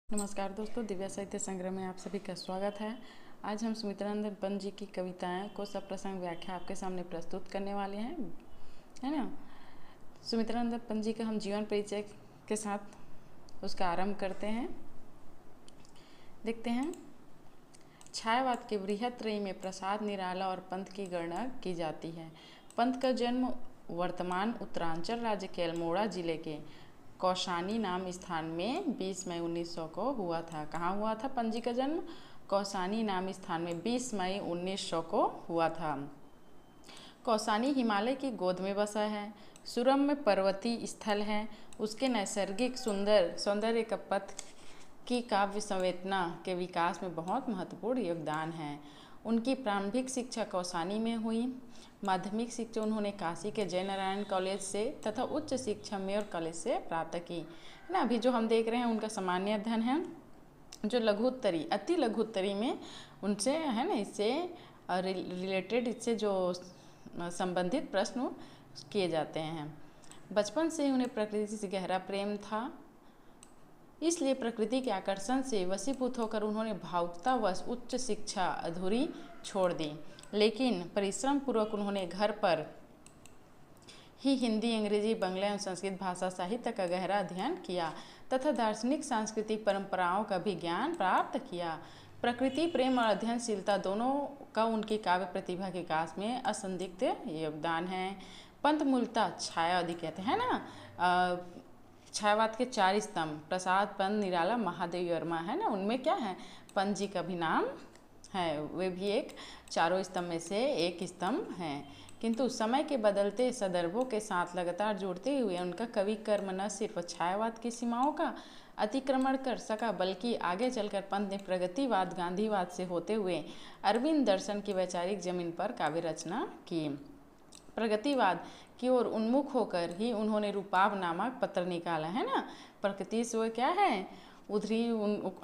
नमस्कार दोस्तों, दिव्या साहित्य संग्रह में आप सभी का स्वागत है। आज हम सुमित्रानंद पंत जी की कविताएं को सप्रसंग व्याख्या आपके सामने प्रस्तुत करने वाले हैं, है ना। सुमित्रानंद पंत जी का हम जीवन परिचय के साथ उसका आरंभ करते हैं। देखते हैं। छायावाद के बृहत् त्रयी में प्रसाद, निराला और पंत की गणना की जाती है। पंत का जन्म वर्तमान उत्तरांचल राज्य के अल्मोड़ा जिले के कौसानी नाम स्थान में 20 मई 1900 को हुआ था। कहाँ हुआ था पंत जी का जन्म? कौसानी नाम स्थान में 20 मई 1900 को हुआ था। कौसानी हिमालय की गोद में बसा है। सुरम्य पर्वतीय स्थल है। उसके नैसर्गिक सौंदर्य का पथ की काव्य संवेदना के विकास में बहुत महत्वपूर्ण योगदान है। उनकी प्रारंभिक शिक्षा कौसानी में हुई। माध्यमिक शिक्षा उन्होंने काशी के जय नारायण कॉलेज से तथा उच्च शिक्षा मेयर कॉलेज से प्राप्त की, है ना। अभी जो हम देख रहे हैं उनका सामान्य अध्ययन है, जो लघुत्तरी अति लघुत्तरी में उनसे, है ना, इससे रिलेटेड, इससे जो संबंधित प्रश्न किए जाते हैं। बचपन से उन्हें प्रकृति से गहरा प्रेम था, इसलिए प्रकृति के आकर्षण से वशीभूत होकर उन्होंने भावुकतावश उच्च शिक्षा अधूरी छोड़ दी। लेकिन परिश्रम पूर्वक उन्होंने घर पर ही हिंदी, अंग्रेजी, बांग्ला एवं संस्कृत भाषा साहित्य का गहरा अध्ययन किया तथा दार्शनिक सांस्कृतिक परंपराओं का भी ज्ञान प्राप्त किया। प्रकृति प्रेम और अध्ययनशीलता दोनों का उनकी काव्य प्रतिभा के विकास में असंदिग्ध योगदान है। पंत मूलतः छायावादी कहते हैं ना। छायावाद के 4 स्तंभ प्रसाद, पंत, निराला, महादेवी वर्मा, है ना, उनमें क्या है, पंत जी का भी नाम है। वे भी एक चारों स्तंभ में से एक स्तंभ हैं। किंतु समय के बदलते संदर्भों के साथ लगातार जुड़ते हुए उनका कवि कर्म न सिर्फ छायावाद की सीमाओं का अतिक्रमण कर सका, बल्कि आगे चलकर पंत ने प्रगतिवाद, गांधीवाद से होते हुए अरविंद दर्शन की वैचारिक जमीन पर काव्य रचना की। प्रगतिवाद की ओर उन्मुख होकर ही उन्होंने रूपाब नामक पत्र निकाला, है ना। प्रकृति से वो क्या है, उधरी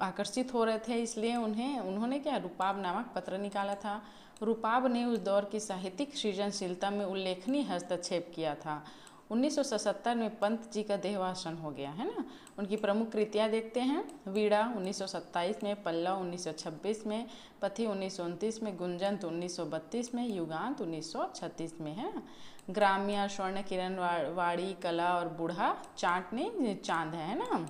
आकर्षित हो रहे थे, इसलिए उन्होंने क्या, रूपाब नामक पत्र निकाला था। रूपाब ने उस दौर की साहित्यिक सृजनशीलता में उल्लेखनीय हस्तक्षेप किया था। 1977 में पंत जी का देहावसान हो गया, है ना। उनकी प्रमुख कृतियाँ देखते हैं। वीणा 1927 में, पल्लव 1926 में, पथी 1929 में, गुंजंत 1932 में, युगांत 1936 में, है ना। ग्राम्य, स्वर्ण किरण, वाड़ी, कला और बूढ़ा चांटने चांद है ना,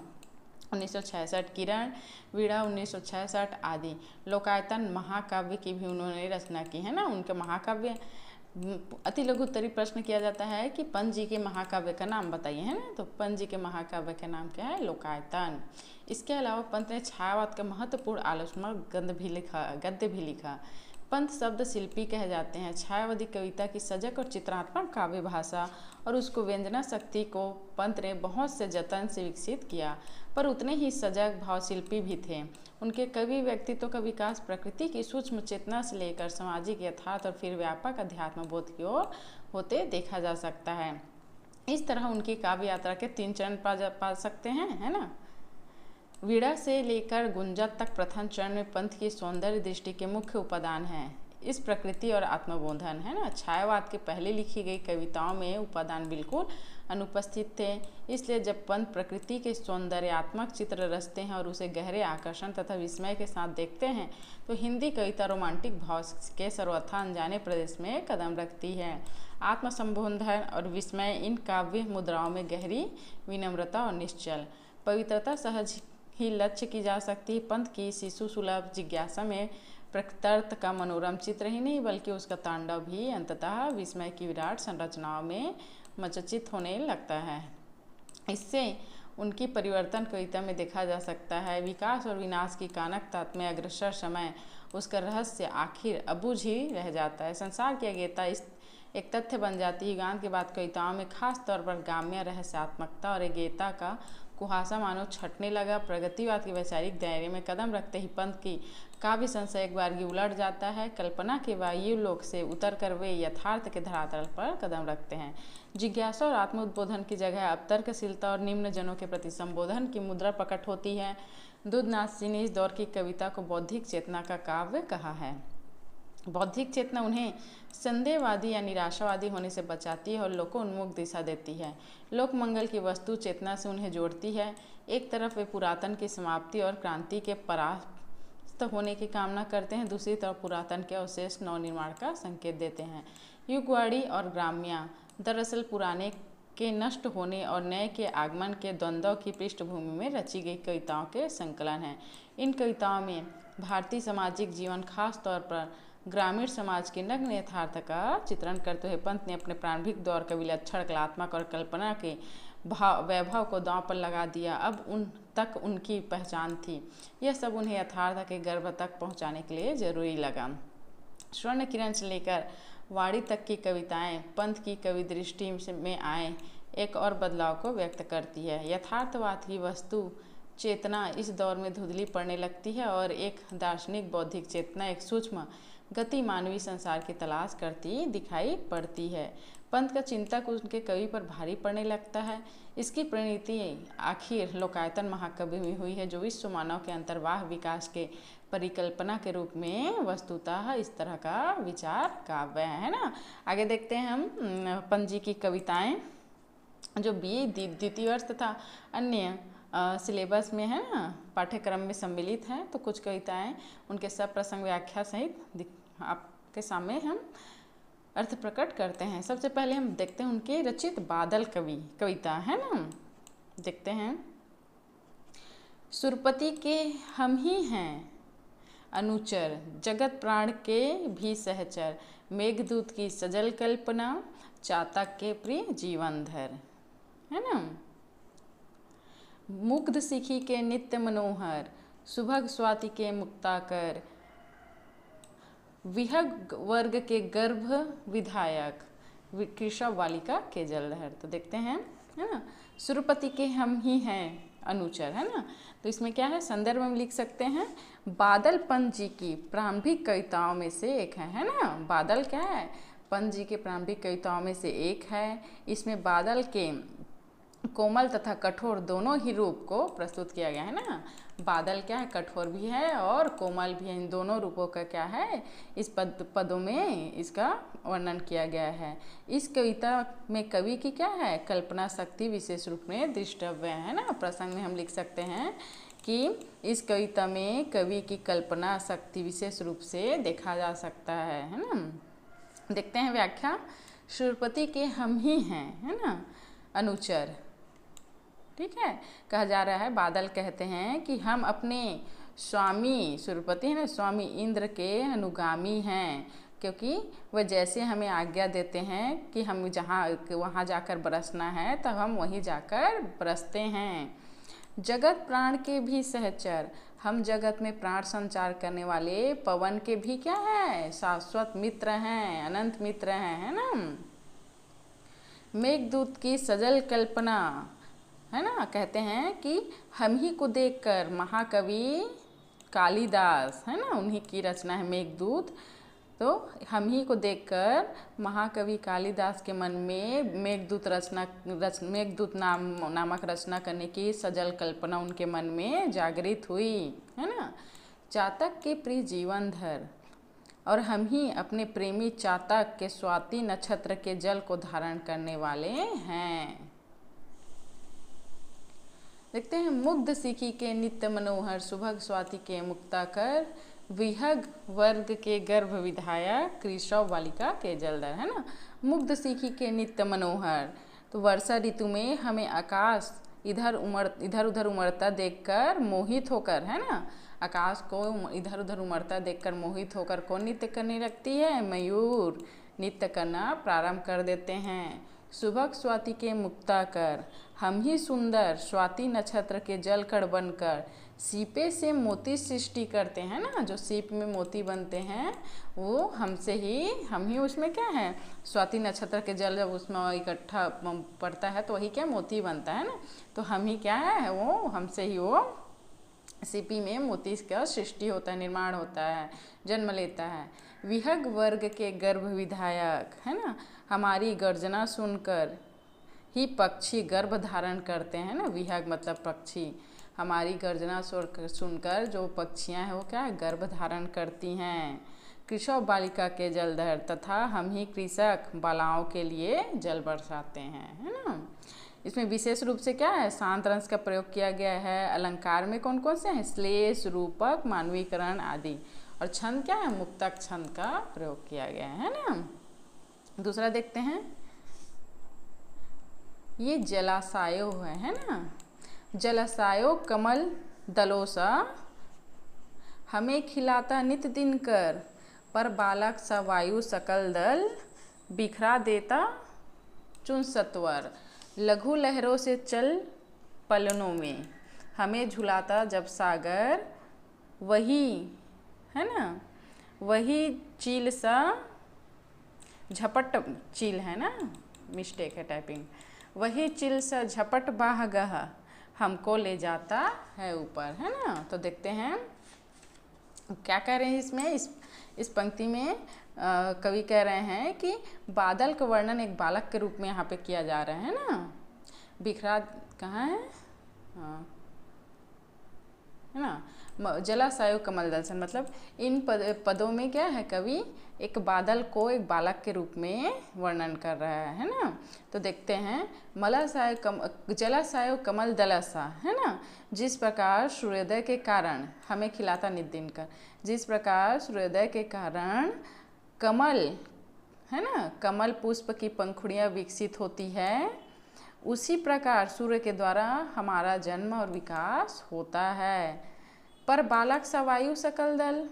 1966, किरण, वीणा 1966 आदि। लोकायतन महाकाव्य की भी उन्होंने रचना की, है ना। उनके महाकाव्य अति लघुत्तरी प्रश्न किया जाता है कि पंत जी के महाकाव्य का नाम बताइए, है ना। तो पंत जी के महाकाव्य का नाम क्या है? लोकायतन। इसके अलावा पंत ने छायावाद का महत्वपूर्ण आलोचनात्मक गद्य भी लिखा। पंत शब्द शिल्पी कहे जाते हैं। छायावादी कविता की सजग और चित्रात्मक काव्य भाषा और उसको व्यंजना शक्ति को पंत ने बहुत से जतन से विकसित किया, पर उतने ही सजग भावशिल्पी भी थे। उनके कवि व्यक्तित्व का विकास प्रकृति की सूक्ष्म चेतना से लेकर सामाजिक यथार्थ और फिर व्यापक अध्यात्म बोध की ओर होते देखा जा सकता है। इस तरह उनकी काव्य यात्रा के 3 चरण पा सकते हैं, है ना। वीणा से लेकर गुंजत तक प्रथम चरण में पंत की सौंदर्य दृष्टि के मुख्य उपादान हैं। इस प्रकृति और आत्मबोधन, है ना। छायावाद के पहले लिखी गई कविताओं में उपादान बिल्कुल अनुपस्थित थे। इसलिए जब पंत प्रकृति के सौंदर्यात्मक चित्र रचते हैं और उसे गहरे आकर्षण तथा विस्मय के साथ देखते हैं, तो हिंदी कविता रोमांटिक भाव के सर्वथा अनजाने प्रदेश में कदम रखती है। आत्मसंबोधन और विस्मय इन काव्य मुद्राओं में गहरी विनम्रता और निश्चल पवित्रता सहज ही लक्ष्य की जा सकती है। पंत की शिशु सुलभ जिज्ञासा में प्रकृति का मनोरम चित्र ही नहीं, बल्कि उसका तांडव भी अंततः विस्मय की विराट संरचनाओं में मचचित होने लगता है। इससे उनकी परिवर्तन कविता में देखा जा सकता है। विकास और विनाश की कानक तत्व में अग्रसर समय उसका रहस्य आखिर अबूझ ही रह जाता है। संसार की अज्ञेयता इस एक तथ्य बन जाती है। युगांत के बाद कविताओं में खास तौर पर गाम्य रहस्यात्मकता और अज्ञेयता का कुहासा मानो छटने लगा। प्रगतिवाद के वैचारिक दायरे में कदम रखते ही पंत की काव्य संशय एक बार उलट जाता है। कल्पना के वायु लोक से उतरकर वे यथार्थ के धरातल पर कदम रखते हैं। जिज्ञासा और आत्मोद्बोधन की जगह अब तर्कशीलता और निम्न जनों के प्रति संबोधन की मुद्रा प्रकट होती है। दूधनाथ जी ने इस दौर की कविता को बौद्धिक चेतना का काव्य कहा है। बौद्धिक चेतना उन्हें संदेहवादी या निराशावादी होने से बचाती है और लोकोन्मुख दिशा देती है। लोक मंगल की वस्तु चेतना से उन्हें जोड़ती है। एक तरफ वे पुरातन की समाप्ति और क्रांति के परास्त होने की कामना करते हैं, दूसरी तरफ पुरातन के अवशेष नवनिर्माण का संकेत देते हैं। युगवाड़ी और ग्राम्या दरअसल पुराने के नष्ट होने और नए के आगमन के द्वंद्व की पृष्ठभूमि में रची गई कविताओं के संकलन हैं। इन कविताओं में भारतीय सामाजिक जीवन, खास तौर पर ग्रामीण समाज के नग्न यथार्थ का चित्रण करते हुए पंत ने अपने प्रारंभिक दौर के विलक्षण कलात्मक और कल्पना के वैभव को दांव पर लगा दिया। अब उन तक उनकी पहचान थी, यह सब उन्हें यथार्थ के गर्भ तक पहुंचाने के लिए जरूरी लगा। स्वर्ण किरण से लेकर वाणी तक की कविताएं पंत की कवि दृष्टि में आए एक और बदलाव को व्यक्त करती है। यथार्थवाद की वस्तु चेतना इस दौर में धुंधली पड़ने लगती है और एक दार्शनिक बौद्धिक चेतना, एक सूक्ष्म गति मानवीय संसार की तलाश करती दिखाई पड़ती है। पंत का चिंतक उनके कवि पर भारी पड़ने लगता है। इसकी परिणति आखिर लोकायतन महाकवि में हुई है, जो विश्व मानव के अंतर्वाह विकास के परिकल्पना के रूप में वस्तुतः इस तरह का विचार काव्य है ना। आगे देखते हैं हम पंत जी की कविताएं जो BA द्वितीय वर्ष तथा अन्य सिलेबस में है ना, पाठ्यक्रम में सम्मिलित है। तो कुछ कविताएं उनके सब प्रसंग व्याख्या सहित आपके सामने हम अर्थ प्रकट करते हैं। सबसे पहले हम देखते हैं उनके रचित बादल कविता है ना। देखते हैं। सुरपति के हम ही हैं अनुचर, जगत प्राण के भी सहचर, मेघदूत की सजल कल्पना, चातक के प्रिय जीवनधर, है ना। मुग्ध सिखी के नित्य मनोहर, सुभग स्वाति के मुक्ताकर, विहग वर्ग के गर्भ विधायक, कृषभ वालिका के जलधर। तो देखते हैं, है ना। सुरपति के हम ही हैं अनुचर, है ना। तो इसमें क्या है, संदर्भ में लिख सकते हैं बादल पंत जी की प्रारंभिक कविताओं में से एक है ना। बादल क्या है, पंत जी के प्रारंभिक कविताओं में से एक है। इसमें बादल के कोमल तथा कठोर दोनों ही रूप को प्रस्तुत किया गया है ना। बादल क्या है, कठोर भी है और कोमल भी है। इन दोनों रूपों का क्या है, इस पदों में इसका वर्णन किया गया है। इस कविता में कवि की क्या है, कल्पना शक्ति विशेष रूप में दृष्टव्य है ना। प्रसंग में हम लिख सकते हैं कि इस कविता में कवि की कल्पना शक्ति विशेष रूप से देखा जा सकता है ना। देखते हैं व्याख्या। सुरपति के हम ही हैं, है ना, अनुचर, ठीक है। कहा जा रहा है, बादल कहते हैं कि हम अपने स्वामी सुरपति है ना, स्वामी इंद्र के अनुगामी हैं, क्योंकि वह जैसे हमें आज्ञा देते हैं कि हम वहाँ जाकर बरसना है, तब हम वहीं जाकर बरसते हैं। जगत प्राण के भी सहचर, हम जगत में प्राण संचार करने वाले पवन के भी क्या है, शाश्वत मित्र हैं, अनंत मित्र हैं, है ना। मेघदूत की सजल कल्पना, है ना। कहते हैं कि हम ही को देखकर महाकवि कालिदास, है ना, उन्हीं की रचना है मेघदूत। तो हम ही को देखकर महाकवि कालिदास के मन में मेघदूत नामक रचना करने की सजल कल्पना उनके मन में जागृत हुई, है ना। चातक के प्रिय जीवनधर, और हम ही अपने प्रेमी चातक के स्वाति नक्षत्र के जल को धारण करने वाले हैं। देखते हैं। मुग्ध सिखी के नित्य मनोहर, सुभग स्वाति के मुक्ताकर, विहग वर्ग के गर्भ विधायक, कृषभ वालिका के जलधर, है ना। मुग्ध सिखी के नित्य मनोहर, तो वर्षा ऋतु में हमें आकाश इधर उधर उमड़ता देखकर मोहित होकर, है ना, आकाश को इधर उधर उमड़ता देखकर मोहित होकर कौन नृत्य करने लगती है, मयूर नृत्य करना प्रारंभ कर देते हैं। सुभग स्वाति के मुक्ताकर, हम ही सुंदर स्वाति नक्षत्र के जलकण बनकर सीपे से मोती सृष्टि करते हैं ना। जो सीप में मोती बनते हैं वो हम ही उसमें क्या है, स्वाति नक्षत्र के जल जब उसमें इकट्ठा पड़ता है तो वही क्या मोती बनता है ना। तो हम ही क्या है, वो हमसे ही वो सीपी में मोती का सृष्टि होता है, निर्माण होता है, जन्म लेता है। विहग वर्ग के गर्भ विधायक, है ना, हमारी गर्जना सुनकर ही पक्षी गर्भ धारण करते हैं ना। विहग मतलब पक्षी, हमारी गर्जना सुनकर जो पक्षियां हैं वो क्या है, गर्भ धारण करती हैं। कृषभ बालिका के जलधर, तथा हम ही कृषक बालाओं के लिए जल बरसाते हैं, है ना। इसमें विशेष रूप से क्या है, शांत रस का प्रयोग किया गया है। अलंकार में कौन कौन से हैं, श्लेष, रूपक, मानवीकरण आदि। और छंद क्या है, मुक्तक छंद का प्रयोग किया गया है ना। दूसरा देखते हैं, ये जलाशयो है ना। जलाशयो कमल दलोसा, हमें खिलाता नित दिन कर, पर बालक सा वायु सकल दल, बिखरा देता चुन सत्वर। लघु लहरों से चल पलनों में, हमें झुलाता जब सागर, वही है ना, वही चील सा झपट, चील है ना, मिस्टेक है टाइपिंग, वही चिल सा झपट बाह गह, हमको ले जाता है ऊपर, है ना। तो देखते हैं क्या कह रहे हैं इसमें, इस पंक्ति में कवि कह रहे हैं कि बादल का वर्णन एक बालक के रूप में यहाँ पे किया जा रहा है ना। बिखरा कहाँ है, हाँ है ना। जलाशय कमल दर्शन, मतलब इन पदों में क्या है, कवि एक बादल को एक बालक के रूप में वर्णन कर रहा है ना। तो देखते हैं, जलाशय कमल दलसा, है ना, जिस प्रकार सूर्योदय के कारण हमें खिलाता नित दिन कर, जिस प्रकार सूर्योदय के कारण कमल है ना, कमल पुष्प की पंखुड़ियाँ विकसित होती है, उसी प्रकार सूर्य के द्वारा हमारा जन्म और विकास होता है। पर बालक सा वायु सकल दल,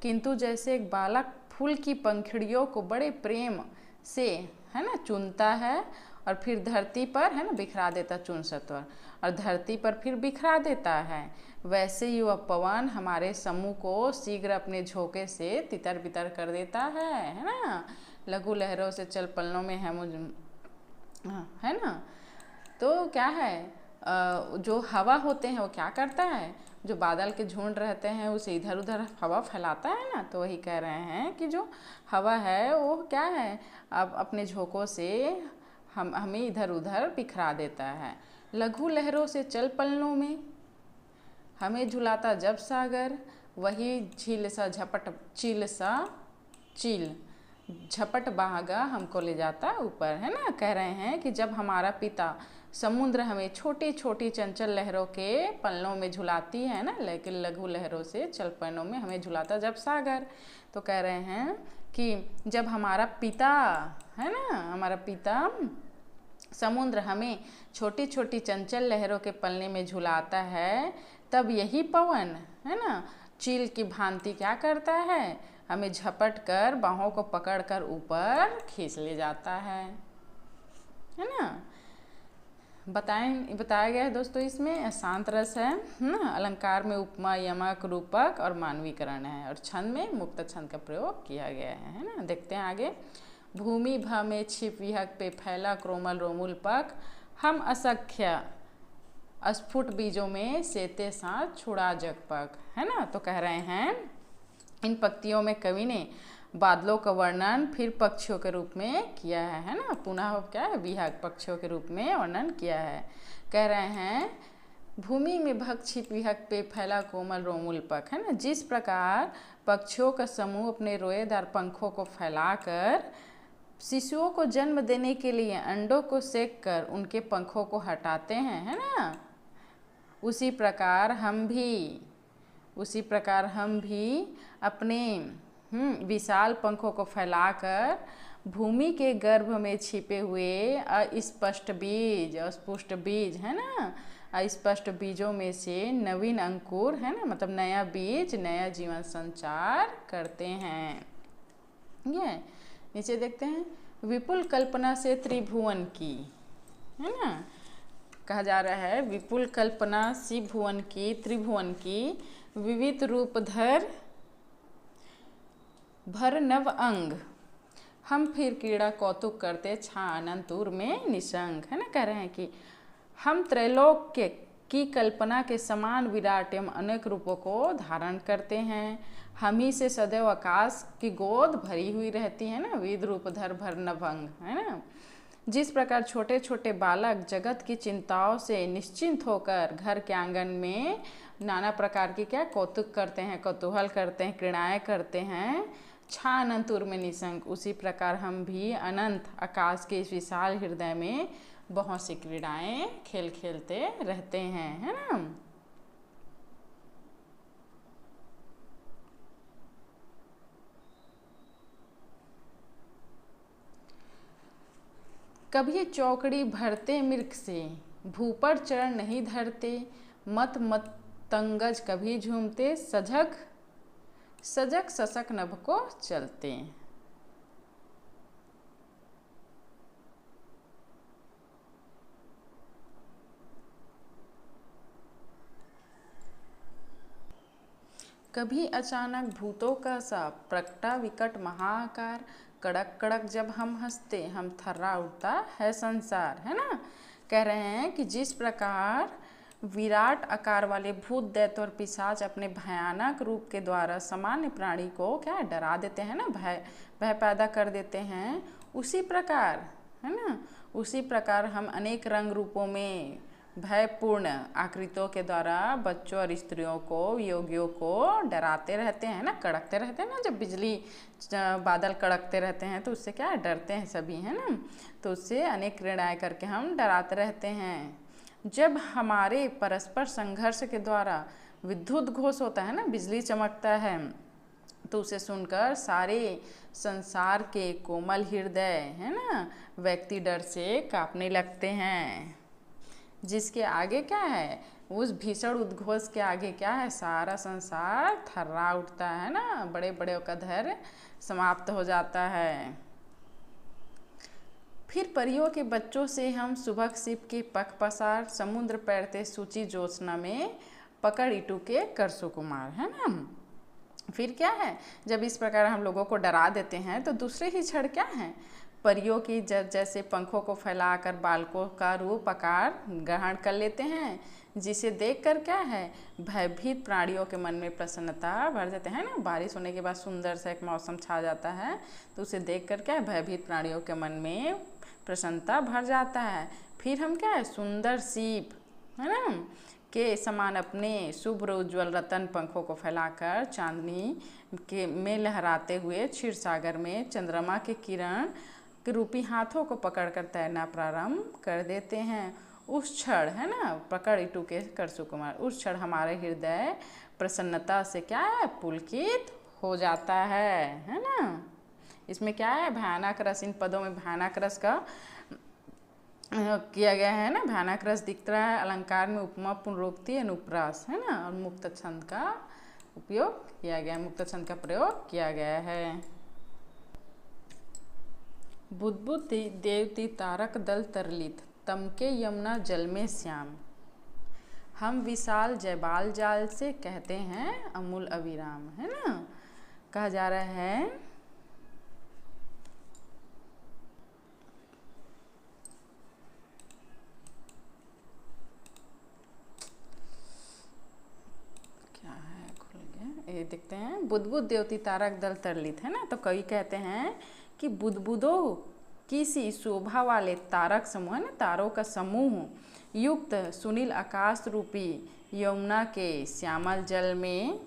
किंतु जैसे एक बालक फूल की पंखुड़ियों को बड़े प्रेम से है ना चुनता है और फिर धरती पर है ना बिखरा देता चुन सत्वर, और धरती पर फिर बिखरा देता है, वैसे ही वह पवन हमारे समूह को शीघ्र अपने झोंके से तितर बितर कर देता है ना। लघु लहरों से चल पलनों में है मुझ, है ना। तो क्या है, जो हवा होते हैं वो क्या करता है, जो बादल के झुंड रहते हैं उसे इधर उधर हवा फैलाता है ना। तो वही कह रहे हैं कि जो हवा है वो क्या है, अब अपने झोंकों से हमें इधर उधर बिखरा देता है। लघु लहरों से चल पलनों में, हमें झुलाता जब सागर, वही झील सा झपट, चील झपट बहागा हमको ले जाता ऊपर, है ना। कह रहे हैं कि जब हमारा पिता समुद्र हमें छोटी छोटी चंचल लहरों के पलनों में झुलाती है ना, लेकिन लघु लहरों से चल पलनों में हमें झुलाता जब सागर। तो कह रहे हैं कि जब हमारा पिता है ना, हमारा पिता समुद्र हमें छोटी छोटी चंचल लहरों के पलने में झुलाता है, तब यही पवन है ना चील की भांति क्या करता है, हमें झपट कर बाहों को पकड़कर ऊपर खींच ले जाता है ना। बताया गया है दोस्तों, इसमें शांत रस है ना, अलंकार में उपमा, यमक, रूपक और मानवीकरण है, और छंद में मुक्त छंद का प्रयोग किया गया है ना। देखते हैं आगे, भूमि भ में छिप विहक पे फैला क्रोमल रोमुल पक, हम असख्य अस्फुट बीजों में सेते साथ छुड़ा जग पक, है ना। तो कह रहे हैं इन पंक्तियों में कवि ने बादलों का वर्णन फिर पक्षियों के रूप में किया है ना, पुनः क्या है, विहग पक्षियों के रूप में वर्णन किया है। कह रहे हैं भूमि में भग छिप विहग पे फैला कोमल रोमुल पक, है ना, जिस प्रकार पक्षियों का समूह अपने रोएदार पंखों को फैलाकर शिशुओं को जन्म देने के लिए अंडों को सेक कर उनके पंखों को हटाते हैं, है ना, उसी प्रकार हम भी अपने विशाल पंखों को फैलाकर भूमि के गर्भ में छिपे हुए अस्पष्ट बीज है ना, अस्पष्ट बीजों में से नवीन अंकुर है ना, मतलब नया बीज नया जीवन संचार करते हैं। ये नीचे देखते हैं, विपुल कल्पना से त्रिभुवन की, है ना, कहा जा रहा है विपुल कल्पना सी भुवन की, त्रिभुवन की, विविध रूप धर भर नव अंग, हम फिर क्रीड़ा कौतुक करते छा अनंतुर में निशंक, है ना। कह रहे हैं कि हम त्रैलोक्य की कल्पना के समान विराट एवं अनेक रूपों को धारण करते हैं, हम ही से सदैव आकाश की गोद भरी हुई रहती है ना, विविध रूप धर भर नव अंग, है ना। जिस प्रकार छोटे छोटे बालक जगत की चिंताओं से निश्चिंत होकर घर के आंगन में नाना प्रकार की क्या कौतुक करते हैं, कौतूहल करते हैं, क्रीड़ाएं करते हैं, छा अनंत उर में निशंक, उसी प्रकार हम भी अनंत आकाश के इस विशाल हृदय में बहुत सी क्रीड़ाएं खेल खेलते रहते हैं, है ना। कभी चौकड़ी भरते मिर्ख से, भूपर चरण नहीं धरते, मत मत तंगज कभी झूमते, सजग सजग सशक नभ को चलते। कभी अचानक भूतों का सा प्रकटा विकट महाकार, कड़क कड़क जब हम हंसते हम थर्रा उठता है संसार, है ना। कह रहे हैं कि जिस प्रकार विराट आकार वाले भूत, दैत्य और पिशाच अपने भयानक रूप के द्वारा सामान्य प्राणी को क्या डरा देते हैं ना, भय भय पैदा कर देते हैं, उसी प्रकार, है ना, उसी प्रकार हम अनेक रंग रूपों में भयपूर्ण आकृतियों के द्वारा बच्चों और स्त्रियों को, योगियों को डराते रहते हैं ना, कड़कते रहते हैं ना। जब बिजली बादल कड़कते रहते हैं तो उससे क्या डरते हैं सभी, है ना। तो उससे अनेक क्रीड़ाएं करके हम डराते रहते हैं। जब हमारे परस्पर संघर्ष के द्वारा विद्युत घोष होता है ना, बिजली चमकता है, तो उसे सुनकर सारे संसार के कोमल हृदय, है ना, व्यक्ति डर से कांपने लगते हैं। जिसके आगे क्या है, उस भीषण उद्घोष के आगे क्या है, सारा संसार थर्रा उठता है ना, बड़े बड़े का धैर्य समाप्त हो जाता है। फिर परियों के बच्चों से हम सुबह शिव के पग पसार, समुद्र पैरते सूची ज्योत्सना में पकड़ इटू के कर सुकुमार, है ना। फिर क्या है, जब इस प्रकार हम लोगों को डरा देते हैं तो दूसरे ही क्षण क्या है, परियों की जैसे पंखों को फैलाकर बालकों का रूप आकार ग्रहण कर लेते हैं, जिसे देखकर क्या है, भयभीत प्राणियों के मन में प्रसन्नता भर जाते हैं ना। बारिश होने के बाद सुंदर सा एक मौसम छा जाता है, तो उसे देखकर क्या है, भयभीत प्राणियों के मन में प्रसन्नता भर जाता है। फिर हम क्या है, सुंदर सीप, है ना, के समान अपने शुभ्र उज्ज्वल रतन पंखों को फैलाकर चांदनी के में लहराते हुए क्षीर सागर में चंद्रमा के किरण के रूपी हाथों को पकड़कर तैरना प्रारंभ कर देते हैं। उस क्षण, है ना, पकड़ इटू के कर सुकुमार, उस क्षण हमारे हृदय प्रसन्नता से क्या है, पुलकित हो जाता है ना। इसमें क्या है, भयानक रस, इन पदों में भयानक रस का किया गया है ना, भयानक रस दिख रहा है। अलंकार में उपमा, पुनरोक्ति, अनुप्रास, है ना, और मुक्त छंद का उपयोग किया गया, मुक्त छंद का प्रयोग किया गया है। बुद्बुद देवती तारक दल तरलित, तमके यमुना जल में श्याम, हम विशाल जयबाल जाल से कहते हैं अमूल अविराम, है ना। कहा जा रहा है ये देखते हैं, बुद्बुद देवती तारक दल तरलित, है ना। तो कवि कहते हैं कि बुद्बुदों की सी शोभा वाले तारक समूह, है ना, तारों का समूह युक्त सुनील आकाश रूपी यमुना के श्यामल जल में,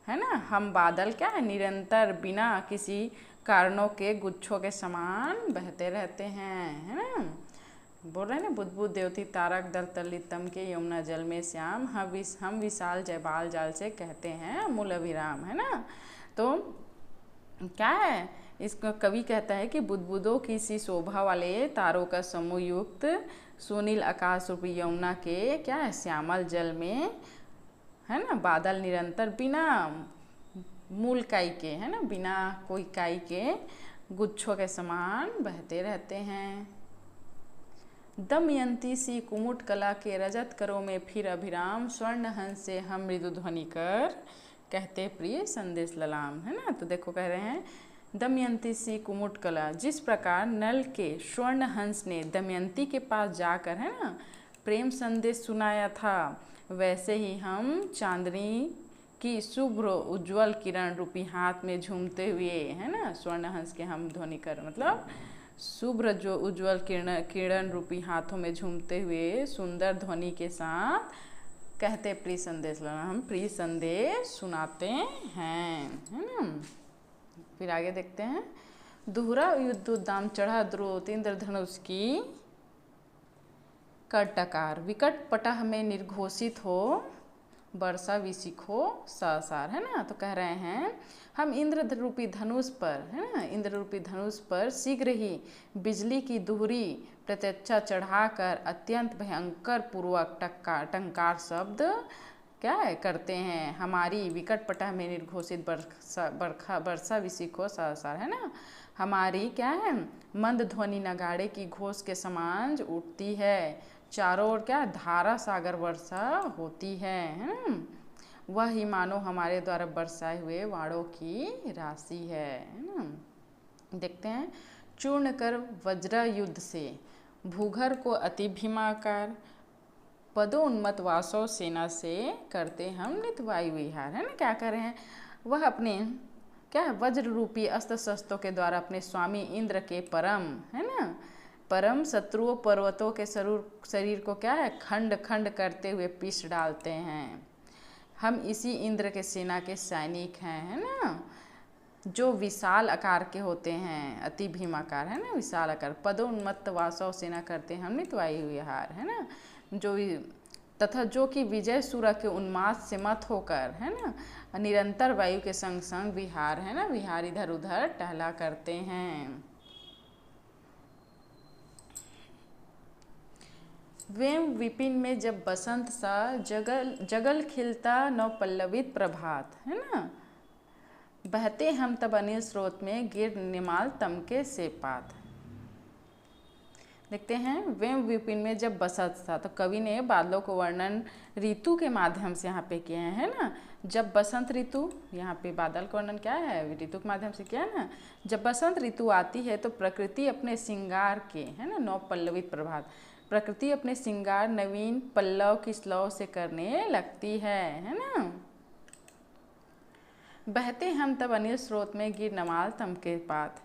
है ना, हम बादल क्या है, निरंतर बिना किसी कारणों के गुच्छों के समान बहते रहते हैं, है ना। बोल रहे हैं ना, बुद्बुद देवती तारक दल तरलित, तमके यमुना जल में श्याम, हम विशाल जयबाल जाल से कहते हैं अमूल अभिराम, है ना। तो क्या है, इसको कवि कहता है कि बुद्बुदों की सी शोभा वाले तारों का समूह युक्त सुनील आकाश रूपी यमुना के क्या है, श्यामल जल में, है ना, बादल निरंतर बिना मूल काई के, है ना, बिना कोई काई के गुच्छों के समान बहते रहते हैं। दमयंती सी कुमुट कला के रजत करों में फिर अभिराम, स्वर्ण हंस से हम मृदु ध्वनि कर कहते प्रिय संदेश ललाम, है ना। तो देखो कह रहे हैं, दमयंती सी कुमुट कला, जिस प्रकार नल के स्वर्ण हंस ने दमयंती के पास जाकर, है ना, प्रेम संदेश सुनाया था, वैसे ही हम चांदनी की शुभ्र उज्ज्वल किरण रूपी हाथ में झूमते हुए, है ना, स्वर्ण हंस के हम ध्वनि कर, मतलब शुभ्र जो उज्ज्वल किरण रूपी हाथों में झूमते हुए सुंदर ध्वनि के साथ कहते प्रिय संदेश, हम प्रिय संदेश सुनाते हैं, है ना। फिर आगे देखते हैं, दोहरा युद्ध दाम चढ़ा द्रोत इंद्रधनुष की, कटकार, विकट पटह में निर्घोषित हो, वर्षा विशिख हो ससार, है ना। तो कह रहे हैं हम इंद्र रूपी धनुष पर, है ना, इंद्र रूपी धनुष पर शीघ्र ही बिजली की दोहरी प्रत्यक्षा चढ़ाकर अत्यंत भयंकर पूर्वक टंकार शब्द क्या है करते हैं। हमारी विकट पटह में निर्घोषित वर्षा विशिख हो ससार, है ना। हमारी क्या है मंद ध्वनि नगाड़े की घोष के समान उठती है, चारों ओर क्या धारा सागर वर्षा होती है ना। वह ही मानो हमारे द्वारा बरसाए हुए वाणों की राशि है ना। देखते हैं, चूर्ण कर वज्र युद्ध से भूघर को अति भीमाकार, पदोन्मत वासव सेना से करते हम नित वायु विहार, है ना। क्या कर रहे हैं, वह अपने क्या है वज्र रूपी अस्त्र शस्त्रों के द्वारा अपने स्वामी इंद्र के परम, है ना, परम शत्रुओं पर्वतों के शरीर को क्या है खंड खंड करते हुए पीस डालते हैं। हम इसी इंद्र के सेना के सैनिक हैं, है ना, जो विशाल आकार के होते हैं, अति भीमाकार, है ना, विशाल आकार। पदोन्मत्त वासव सेना करते हैं हम नित वायु विहार, है ना, जो तथा जो कि विजय सूरा के उन्माद से मत होकर, है ना, निरंतर वायु के संग संग विहार, है ना, विहार इधर उधर टहला करते हैं। वेम विपिन में जब बसंत सा जगल खिलता नव पल्लवित प्रभात, है ना, बहते हम तब अनिल स्रोत में गिर निमाल तमके से पात। देखते हैं, वेम विपिन में जब बसंत था, तो कवि ने बादलों को वर्णन ऋतु के माध्यम से यहाँ पे किए हैं, है ना। जब बसंत ऋतु, यहाँ पे बादल का वर्णन क्या है, ऋतु के माध्यम से किया है ना। जब बसंत ऋतु आती है तो प्रकृति अपने श्रृंगार के, है ना, नव पल्लवित प्रभात, प्रकृति अपने श्रृंगार नवीन पल्लव की स्लव से करने लगती है ना। बहते हम तब अनिल स्रोत में गिर नमाल तमके पात,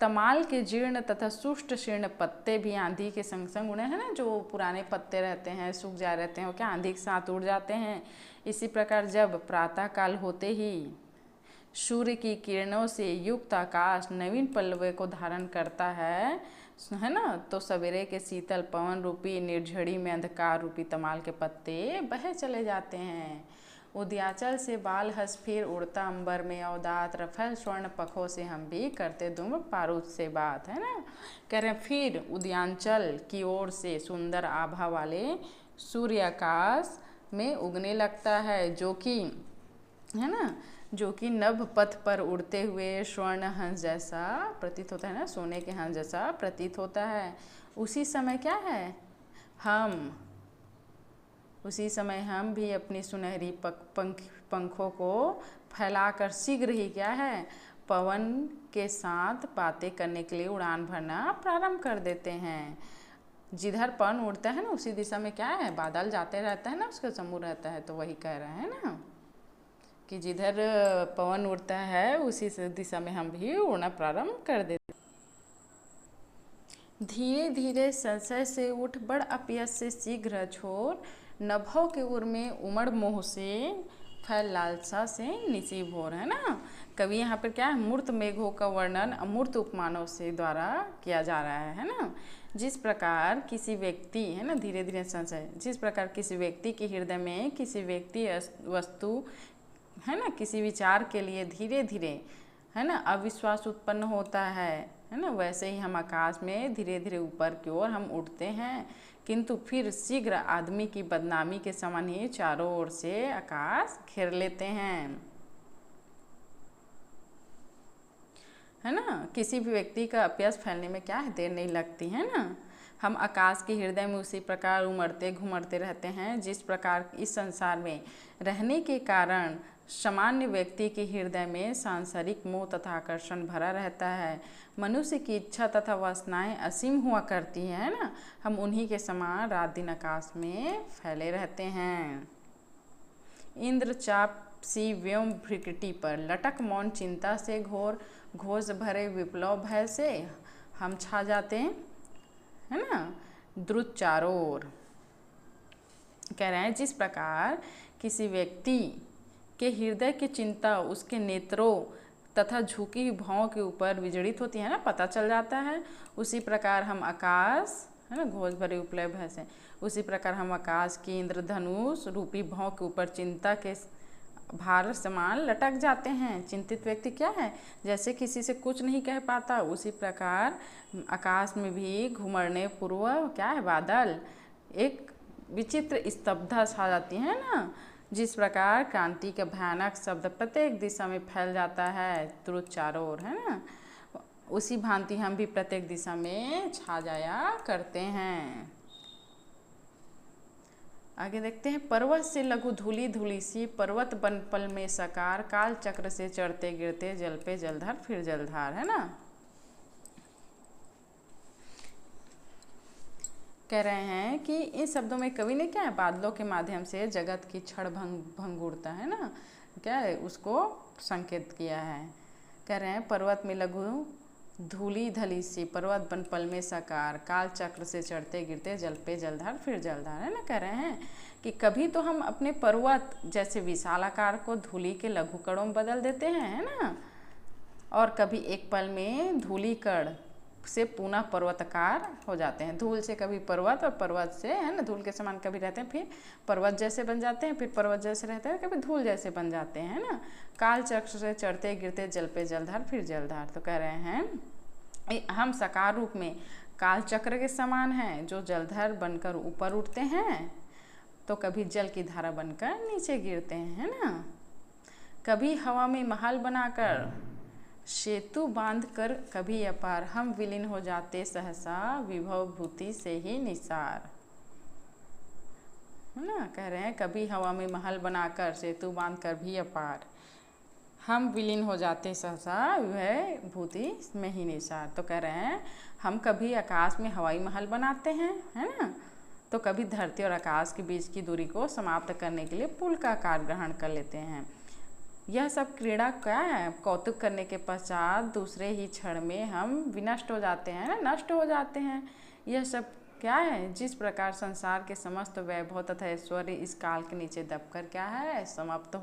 तमाल के जीर्ण तथा सुष्ट शीर्ण पत्ते भी आंधी के संग संग उड़े, है ना, जो पुराने पत्ते रहते हैं सूख जा रहते हैं वो क्या आंधी के साथ उड़ जाते हैं। इसी प्रकार जब प्रातः काल होते ही सूर्य की किरणों से युक्त आकाश नवीन पल्लव को धारण करता है ना, तो सवेरे के शीतल पवन रूपी निर्झड़ी में अंधकार रूपी तमाल के पत्ते बहे चले जाते हैं। उदयाचल से बाल हंस फिर उड़ता अंबर में अवदात, रफल स्वर्ण पखों से हम भी करते धूम पारूद से बात, है ना। कह रहे हैं फिर उदयांचल की ओर से सुंदर आभा वाले सूर्य आकाश में उगने लगता है, जो कि, है ना, जो कि नभ पथ पर उड़ते हुए स्वर्ण हंस जैसा प्रतीत होता है ना, सोने के हंस जैसा प्रतीत होता है। उसी समय क्या है, उसी समय हम भी अपनी सुनहरी पंखों को फैलाकर शीघ्र ही क्या है पवन के साथ बातें करने के लिए उड़ान भरना प्रारंभ कर देते हैं। जिधर पवन उड़ता है ना उसी दिशा में क्या है बादल जाते रहता है ना, उसका समूह रहता है। तो वही कह रहे हैं ना कि जिधर पवन उड़ता है उसी दिशा में हम भी उड़ना प्रारंभ कर देते। धीरे धीरे संशय से उठ बड़ अपयस से शीघ्र छोर, नभों के उर में उमड़ मोह से फैल लालसा से निसी भोर, है ना। कवि यहाँ पर क्या है मूर्त मेघों का वर्णन अमूर्त उपमानों से द्वारा किया जा रहा है ना। जिस प्रकार किसी व्यक्ति, है ना, धीरे धीरे संशय, जिस प्रकार किसी व्यक्ति के हृदय में किसी व्यक्ति वस्तु, है ना, किसी विचार के लिए धीरे धीरे, है ना, अविश्वास उत्पन्न होता है ना, वैसे ही हम आकाश में धीरे धीरे ऊपर की ओर हम उठते हैं, किंतु फिर शीघ्र आदमी की बदनामी के समान ही चारों ओर से आकाश घेर लेते हैं, है ना। किसी भी व्यक्ति का अपयश फैलने में क्या है देर नहीं लगती, है ना। हम आकाश के हृदय में उसी प्रकार उमड़ते घुमड़ते रहते हैं जिस प्रकार इस संसार में रहने के कारण सामान्य व्यक्ति के हृदय में सांसारिक मोह तथा आकर्षण भरा रहता है। मनुष्य की इच्छा तथा वासनाएं असीम हुआ करती हैं, है ना। हम उन्हीं के समान रात दिन आकाश में फैले रहते हैं। इंद्र चाप सी व्योम भ्रिकुटी पर लटक मौन चिंता से घोर, घोष भरे विप्लव भय से हम छा जाते हैं, है ना, द्रुत चारों ओर। कह रहे हैं जिस प्रकार किसी व्यक्ति के हृदय की चिंता उसके नेत्रों तथा झुकी हुई भौं के ऊपर विजड़ित होती है ना, पता चल जाता है, उसी प्रकार हम आकाश, है ना, घोष भरे उपलय भय से। उसी प्रकार हम आकाश की इंद्रधनुष रूपी भौं के ऊपर चिंता के भार समान लटक जाते हैं। चिंतित व्यक्ति क्या है, जैसे किसी से कुछ नहीं कह पाता, उसी प्रकार आकाश में भी घुमड़ने पूर्व क्या है, बादल, एक विचित्र स्तब्धता छा जाती है ना। जिस प्रकार क्रांति का भयानक शब्द प्रत्येक दिशा में फैल जाता है, तुरंत चारों ओर, है ना, उसी भांति हम भी प्रत्येक दिशा में छा जाया करते हैं। आगे देखते हैं, पर्वत से लघु धूली धूली सी, पर्वत बन पल में साकार, काल चक्र से चढ़ते गिरते जल पे जलधार फिर जलधार, है ना। कह रहे हैं कि इन शब्दों में कवि ने क्या है, बादलों के माध्यम से जगत की क्षण भंगुरता, है ना, क्या है, उसको संकेत किया है। कह रहे हैं, पर्वत में लघु धूली धली सी, पर्वत बन पल में साकार, काल चक्र से चढ़ते गिरते जल पे जलधार फिर जलधार, है ना। कह रहे हैं कि कभी तो हम अपने पर्वत जैसे विशाल आकार को धूली के लघु कणों में बदल देते हैं, है ना, और कभी एक पल में धूली कण से पुनः पर्वताकार हो जाते हैं। धूल से कभी पर्वत, और पर्वत से, है ना, धूल के समान कभी रहते हैं, फिर पर्वत जैसे बन जाते हैं, फिर पर्वत जैसे रहते हैं, कभी धूल जैसे बन जाते हैं, ना। काल चक्र से चढ़ते गिरते जल पे जलधार फिर जलधार। तो कह रहे हैं हम साकार रूप में काल चक्र के समान हैं, जो जलधर बनकर ऊपर उठते हैं तो कभी जल की धारा बनकर नीचे गिरते हैं, है ना। कभी हवा में महल बनाकर सेतु बांध कर कभी अपार, हम विलीन हो जाते सहसा विभव भूति से ही निसार, है ना। कह रहे हैं कभी हवा में महल बनाकर सेतु बांध कर भी अपार, हम विलीन हो जाते सहसा विभव भूति में ही निसार। तो कह रहे हैं हम कभी आकाश में हवाई महल बनाते हैं, है ना, तो कभी धरती और आकाश के बीच की दूरी को समाप्त करने के लिए पुल का आकार ग्रहण कर लेते हैं। यह सब क्रीड़ा क्या है, कौतुक करने के पश्चात दूसरे ही क्षण में हम विनष्ट हो जाते हैं, ना, नष्ट हो जाते हैं। यह सब क्या है, जिस प्रकार संसार के समस्त वैभव तथा ऐश्वर्य इस काल के नीचे दबकर क्या है, समाप्त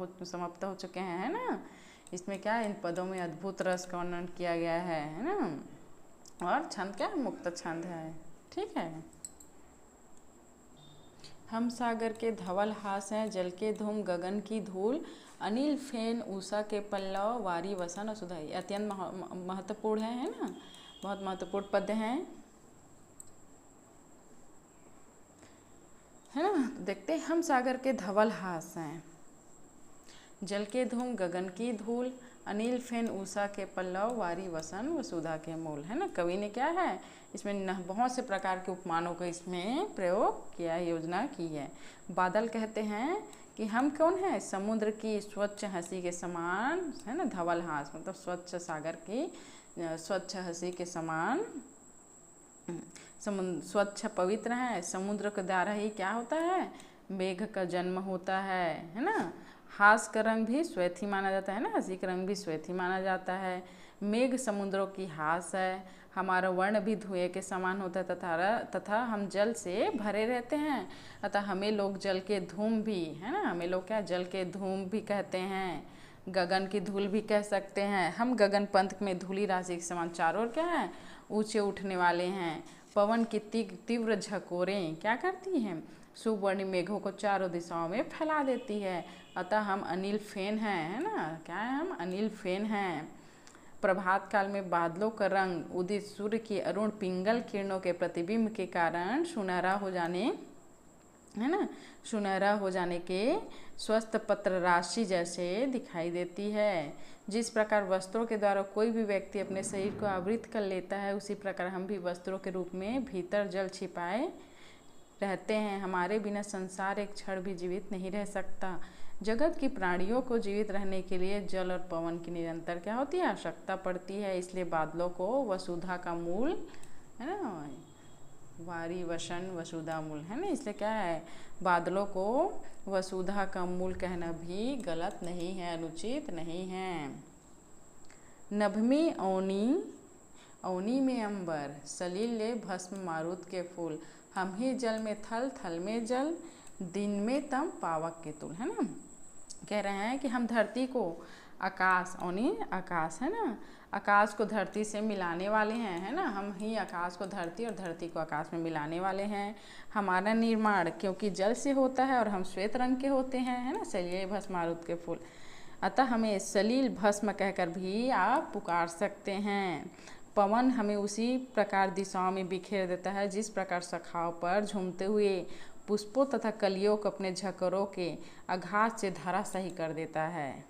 हो चुके हैं, है ना। इसमें क्या है, इन पदों में अद्भुत रस का वर्णन किया गया है ना। और छंद क्या है, मुक्त छंद है, ठीक है। हम सागर के धवल हास हैं, जल के धूम गगन की धूल, अनिल फेन उषा के पल्लव, वारी वसन और सुधाई। अत्यंत महत्वपूर्ण है ना, बहुत महत्वपूर्ण पद हैं, है ना। देखते हैं, हम सागर के धवल हास हैं, जल के धूम गगन की धूल, अनिल फेन उषा के पल्लव, वारी वसन वसुधा के मूल, है ना। कवि ने क्या है, इसमें बहुत से प्रकार के उपमानों का इसमें प्रयोग किया, योजना की है। बादल कहते हैं कि हम कौन है, समुद्र की स्वच्छ हंसी के समान, है ना, धवल हास मतलब स्वच्छ सागर की स्वच्छ हंसी के समान स्वच्छ पवित्र है। समुद्र के द्वारा ही क्या होता है, मेघ का जन्म होता है ना। हास का रंग भी श्वेत ही माना जाता है ना, हंसी का रंग भी श्वेत ही माना जाता है। मेघ समुद्रों की हास है, हमारा वर्ण भी धुएं के समान होता है तथा हम जल से भरे रहते हैं, अतः हमें लोग जल के धूम भी, है ना, हमें लोग क्या जल के धूम भी कहते हैं, गगन की धूल भी कह सकते हैं। हम गगन पंथ में धूली राशि के समान चारों ओर क्या है, ऊंचे उठने वाले हैं। पवन की तीव्र झकोरें क्या करती हैं, सुवर्ण मेघों को चारों दिशाओं में फैला देती है, अतः हम अनिल फेन हैं, है ना, क्या है, हम अनिल फेन हैं। प्रभात काल में बादलों का रंग उदित सूर्य की अरुण पिंगल किरणों के प्रतिबिंब के कारण सुनहरा हो जाने, है ना, सुनहरा हो जाने के स्वस्थ पत्र राशि जैसे दिखाई देती है। जिस प्रकार वस्त्रों के द्वारा कोई भी व्यक्ति अपने शरीर को आवृत कर लेता है, उसी प्रकार हम भी वस्त्रों के रूप में भीतर जल छिपाए रहते हैं। हमारे बिना संसार एक क्षण भी जीवित नहीं रह सकता। जगत की प्राणियों को जीवित रहने के लिए जल और पवन की निरंतर क्या होती है, आवश्यकता पड़ती है। इसलिए बादलों को वसुधा का मूल, है ना, वारी वसन वसुधा मूल, है ना, इसलिए क्या है, बादलों को वसुधा का मूल कहना भी गलत नहीं है, अनुचित नहीं है। नभमी औनी में अंबर, सलील ले भस्म मारुत के फूल, हम ही जल में थल, थल में जल, दिन में तम पावक के तुल, है ना। कह रहे हैं कि हम धरती को आकाश यानी आकाश, है ना, आकाश को धरती से मिलाने वाले हैं, है ना, हम ही आकाश को धरती और धरती को आकाश में मिलाने वाले हैं। हमारा निर्माण क्योंकि जल से होता है और हम श्वेत रंग के होते हैं, है ना, सलिल भस्म मारुत के फूल, अतः हमें सलिल भस्म कहकर भी आप पुकार सकते हैं। पवन हमें उसी प्रकार दिशाओं में बिखेर देता है जिस प्रकार शाखाओं पर झूमते हुए पुष्पों तथा कलियों को अपने झकरों के आघात से धराशायी कर देता है।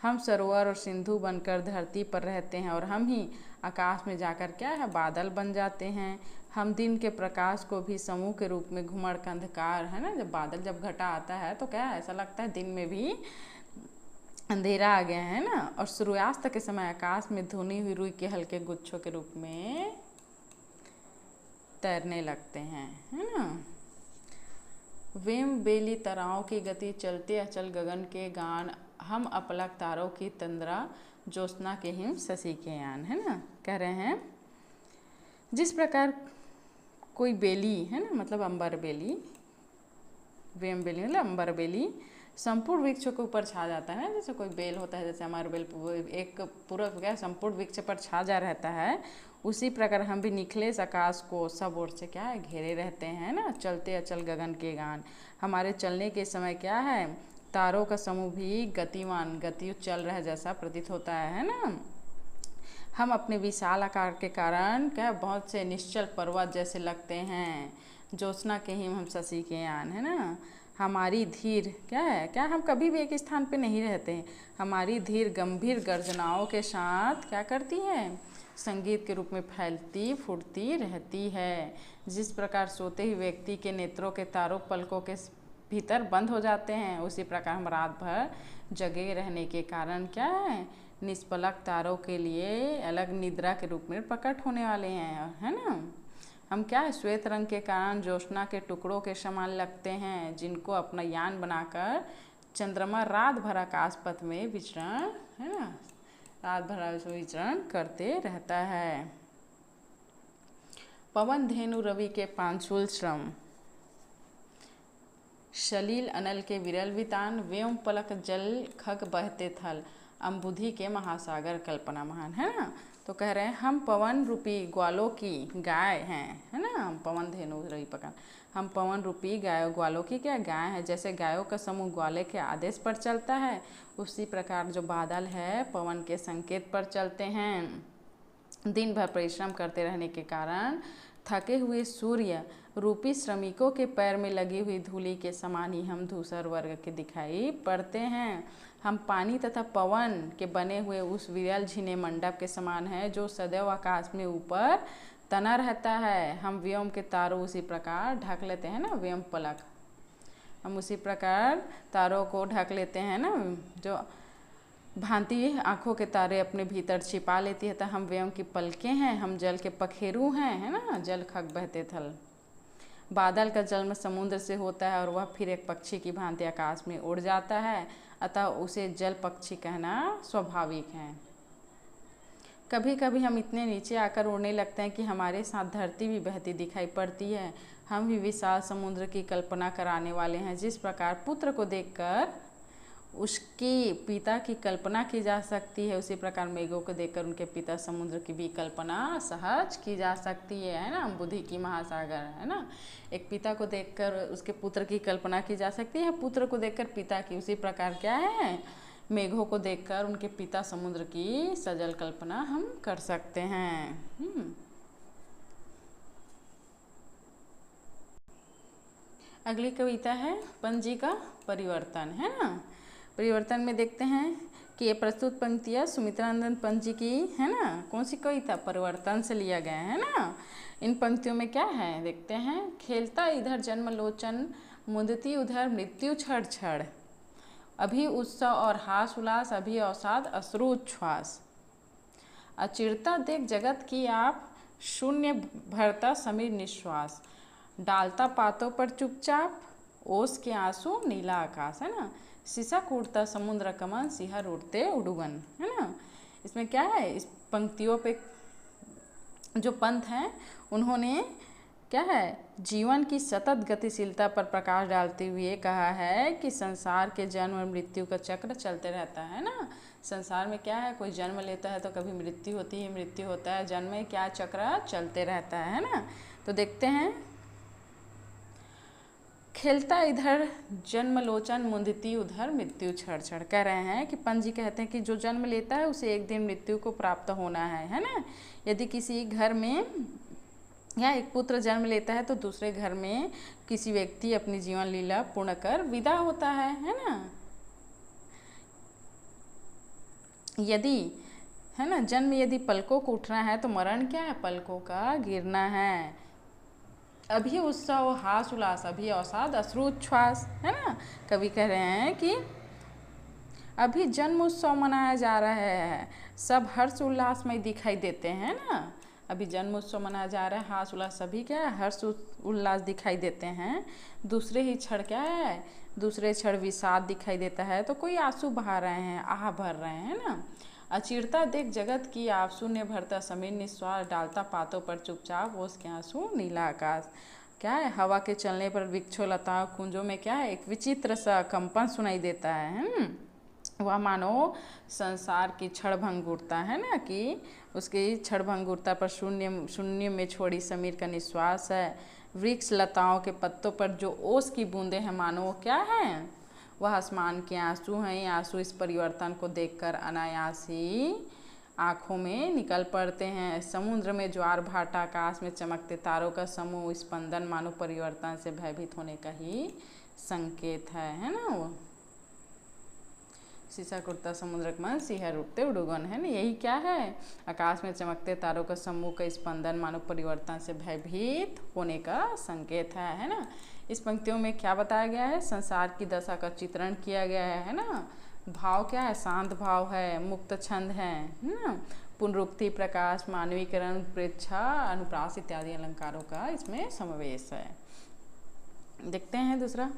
हम सरोवर और सिंधु बनकर धरती पर रहते हैं और हम ही आकाश में जाकर क्या है, बादल बन जाते हैं। हम दिन के प्रकाश को भी समूह के रूप में घुमड़ का अंधकार, है ना, जब घटा आता है तो क्या ऐसा लगता है दिन में भी अंधेरा आ गया है ना, और सूर्यास्त के समय आकाश में धुनी हुई रुई के हल्के गुच्छों के रूप में तैरने लगते हैं, है ना। वेम बेली तराओं की गति, चलते अचल गगन के गान, हम अपलक तारों की तंद्रा, ज्योत्सना के हिम शशि के यान, है ना। कह रहे हैं जिस प्रकार कोई बेली, है ना, मतलब अंबर बेली, वेम बेली मतलब अंबर बेली संपूर्ण वृक्षों के ऊपर छा जाता है, जैसे कोई बेल होता है, जैसे हमारा बेल एक पूरा क्या संपूर्ण वृक्ष पर छाजा रहता है, उसी प्रकार हम भी निखले आकाश को सब ओर से क्या है घेरे रहते हैं ना। चलते अचल गगन के गान, हमारे चलने के समय क्या है तारों का समूह भी गतिमान, गति चल रहा है जैसा प्रतीत होता है ना। हम अपने विशाल आकार के कारण क्या बहुत से निश्चल पर्वत जैसे लगते हैं, ज्योत्सना के हिम हम शशि के यान, है ना। हमारी धीर क्या है, क्या हम कभी भी एक स्थान पे नहीं रहते, हमारी धीर गंभीर गर्जनाओं के साथ क्या करती है, संगीत के रूप में फैलती फूटती रहती है। जिस प्रकार सोते ही व्यक्ति के नेत्रों के तारों पलकों के भीतर बंद हो जाते हैं, उसी प्रकार हम रात भर जगे रहने के कारण क्या है निष्पलक तारों के लिए अलग निद्रा के रूप में प्रकट होने वाले हैं, है ना। हम क्या है श्वेत रंग के कारण ज्योत्सना के टुकड़ों के समान लगते हैं, जिनको अपना यान बनाकर चंद्रमा रात भर आकाश पथ में विचरण, है ना, रात भर विचरण करते रहता है। पवन धेनु रवि के पांचुल श्रम, शलील अनल के विरल वितान, व्योम पलक जल खग बहते थल, अम्बुधि के महासागर कल्पना महान, है ना। तो कह रहे हैं हम पवन रूपी ग्वालों की गाय हैं, है ना, हम पवन धेनु रवि पकान, हम पवन रूपी गायों ग्वालों की क्या गाय है। जैसे गायों का समूह ग्वाले के आदेश पर चलता है, उसी प्रकार जो बादल है पवन के संकेत पर चलते हैं। दिन भर परिश्रम करते रहने के कारण थके हुए सूर्य रूपी श्रमिकों के पैर में लगी हुई धूलि के समान ही हम धूसर वर्ग के दिखाई पड़ते हैं। हम पानी तथा पवन के बने हुए उस विरल झिने मंडप के समान है जो सदैव आकाश में ऊपर तना रहता है। हम व्योम के तारों उसी प्रकार ढक लेते हैं ना, व्योम पलक, हम उसी प्रकार तारों को ढक लेते हैं ना, जो भांति आँखों के तारे अपने भीतर छिपा लेती है। तो हम व्योम की पलकें हैं, हम जल के पखेरु हैं, है ना, जल खग बहते थल। बादल का जन्म समुद्र से होता है और वह फिर एक पक्षी की भांति आकाश में उड़ जाता है, अतः उसे जल पक्षी कहना स्वाभाविक है। कभी कभी हम इतने नीचे आकर उड़ने लगते हैं कि हमारे साथ धरती भी बहती दिखाई पड़ती है। हम भी विशाल समुद्र की कल्पना कराने वाले हैं। जिस प्रकार पुत्र को देखकर उसके पिता की कल्पना की जा सकती है, उसी प्रकार मेघों को देखकर उनके पिता समुद्र की भी कल्पना सहज की जा सकती है ना। बुद्धि की महासागर, है ना, एक पिता को देखकर उसके पुत्र की कल्पना की जा सकती है, पुत्र को देखकर पिता की, उसी प्रकार क्या है मेघों को देखकर उनके पिता समुद्र की सजल कल्पना हम कर सकते हैं। अगली कविता है पंजी का परिवर्तन, है ना। परिवर्तन में देखते हैं कि ये प्रस्तुत पंक्तियाँ सुमित्रानंद पंत जी की, है ना, कौन सी कविता परिवर्तन से लिया गया है ना। इन पंक्तियों में क्या है देखते हैं। खेलता इधर जन्म लोचन, मुदती उधर मृत्यु छड़ छड़, अभी उत्सव और हास उल्लास, अभी अवसाद अश्रु उच्छ्वास, अचिरता देख जगत की आप, शून्य भरता समीर निश्वास, डालता पातों पर चुपचाप, ओस के आंसू नीला आकाश, है ना, शीशा कूटता समुद्र कमन, सिहर उड़ते उड़ुगन, है ना। इसमें क्या है, इस पंक्तियों पे जो पंत हैं उन्होंने क्या है, जीवन की सतत गतिशीलता पर प्रकाश डालते हुए कहा है कि संसार के जन्म और मृत्यु का चक्र चलते रहता है ना। संसार में क्या है, कोई जन्म लेता है तो कभी मृत्यु होती है, मृत्यु होता है, जन्म में क्या चक्र चलते रहता है ना। तो देखते हैं, खेलता इधर जन्म लोचन मुंदती उधर मृत्यु छड़ छड़। कह रहे हैं कि पंजी कहते हैं कि जो जन्म लेता है उसे एक दिन मृत्यु को प्राप्त होना है ना। यदि किसी घर में या एक पुत्र जन्म लेता है तो दूसरे घर में किसी व्यक्ति अपनी जीवन लीला पूर्ण कर विदा होता है ना। यदि है ना, जन्म यदि पलकों को उठना है तो मरण क्या है, पलकों का गिरना है। अभी उत्सव हास उल्लास, अभी अवसाद अश्रुच्छ्वास, है ना। कवि कह रहे हैं कि अभी जन्म उत्सव मनाया जा रहा है, सब हर्ष उल्लास में दिखाई देते हैं ना। अभी जन्म उत्सव मनाया जा रहा है, हास उल्लास सभी क्या है, हर्ष उल्लास दिखाई देते हैं। दूसरे ही क्षण क्या है, दूसरे क्षण विषाद दिखाई देता है, तो कोई आंसू बहा रहे हैं, आह भर रहे हैं ना। अचिरता देख जगत की आप, शून्य भरता समीर निस्वार, डालता पातों पर चुपचाप ओस के आंसू नीला आकाश। क्या है, हवा के चलने पर वृक्षों लताओं कुंजों में क्या है, एक विचित्र सा कंपन सुनाई देता है। वह मानो संसार की क्षण भंगुरता है ना, कि उसकी क्षण भंगुरता पर शून्य में छोड़ी समीर का निश्वास है। वृक्ष लताओं के पत्तों पर जो ओस की बूंदें हैं, मानो वो क्या है, वह आसमान के आंसू हैं। ये आंसू इस परिवर्तन को देखकर अनायास ही आँखों में निकल पड़ते हैं। समुद्र में ज्वार भाटा, आकाश में चमकते तारों का समूह स्पंदन मानो परिवर्तन से भयभीत होने का ही संकेत है ना। वो शीशा कुर्ता समुद्र मन सिहर उठते उड़ुगन, है ना। यही क्या है, आकाश में चमकते तारों का समूह का स्पंदन मानो परिवर्तन से भयभीत होने का संकेत है ना। इस पंक्तियों में क्या बताया गया है, संसार की दशा का चित्रण किया गया है ना। भाव क्या है, शांत भाव है, मुक्त छंद है ना। पुनरुक्ति, प्रकाश, मानवीकरण, प्रेक्षा, अनुप्रास इत्यादि अलंकारों का इसमें समावेश है। देखते हैं दूसरा,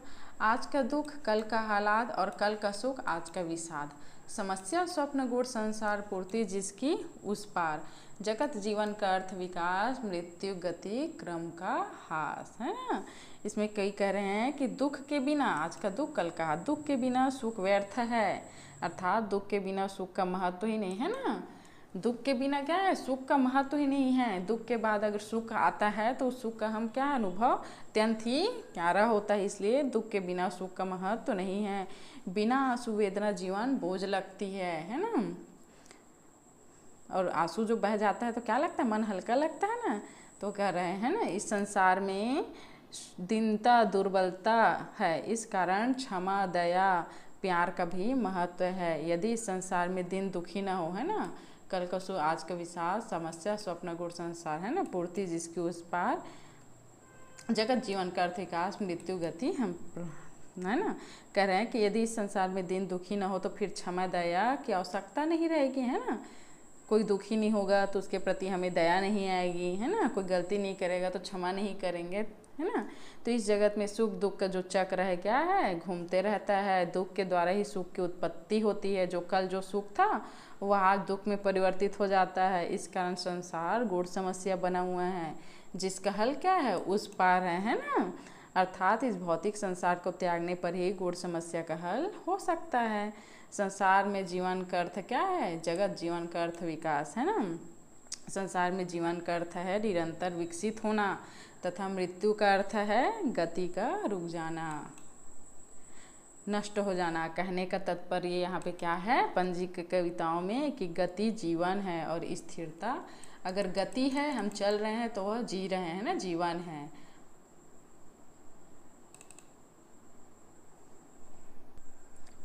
आज का दुख कल का हालात और कल का सुख आज का विषाद। समस्या स्वप्न गुण संसार पूर्ति जिसकी उस पार, जगत जीवन का अर्थ विकास, मृत्यु गति क्रम का हास, है ना। इसमें कई कह रहे हैं कि दुख के बिना, आज का दुख कल का, दुख के बिना सुख व्यर्थ है, अर्थात दुख के बिना सुख का महत्व ही नहीं है ना। दुख के बिना क्या है, सुख का महत्व ही नहीं है। दुख के बाद अगर सुख आता है तो उस सुख का हम क्या अनुभव अत्यंत ही प्यारा होता है, इसलिए दुख के बिना सुख का महत्व तो नहीं है। बिना आंसू वेदना जीवन बोझ लगती है ना। और आंसू जो बह जाता है तो क्या लगता है, मन हल्का लगता है ना। तो कह रहे हैं ना, इस संसार में दीनता दुर्बलता है, इस कारण क्षमा दया प्यार का भी महत्व है। यदि इस संसार में दिन दुखी ना हो, है ना, कल का सुख आज का विषाद, समस्या स्वप्न गुण संसार, है ना, पूर्ति जिसकी उस पार, जगत जीवन का अर्थ विकास, मृत्यु गति हम, है ना। कह रहे हैं कि यदि इस संसार में दिन दुखी ना हो तो फिर क्षमा दया की आवश्यकता नहीं रहेगी, है ना। कोई दुखी नहीं होगा तो उसके प्रति हमें दया नहीं आएगी, है ना। कोई गलती नहीं करेगा तो क्षमा नहीं करेंगे, है ना। तो इस जगत में सुख दुख का जो चक्र है क्या है, घूमते रहता है। दुख के द्वारा ही सुख की उत्पत्ति होती है। जो कल जो सुख था वह आज दुख में परिवर्तित हो जाता है। इस कारण संसार गूढ़ समस्या बना हुआ है, जिसका हल क्या है, उस पार है ना। अर्थात इस भौतिक संसार को त्यागने पर ही गूढ़ समस्या का हल हो सकता है। संसार में जीवन का अर्थ क्या है, जगत जीवन का अर्थ विकास, है ना। संसार में जीवन का अर्थ है निरंतर विकसित होना, तथा मृत्यु का अर्थ है गति का रुक जाना, नष्ट हो जाना। कहने का तात्पर्य यहाँ पे क्या है, पंजी की कविताओं में, कि गति जीवन है और स्थिरता, अगर गति है, हम चल रहे हैं तो वह जी रहे हैं ना, जीवन है।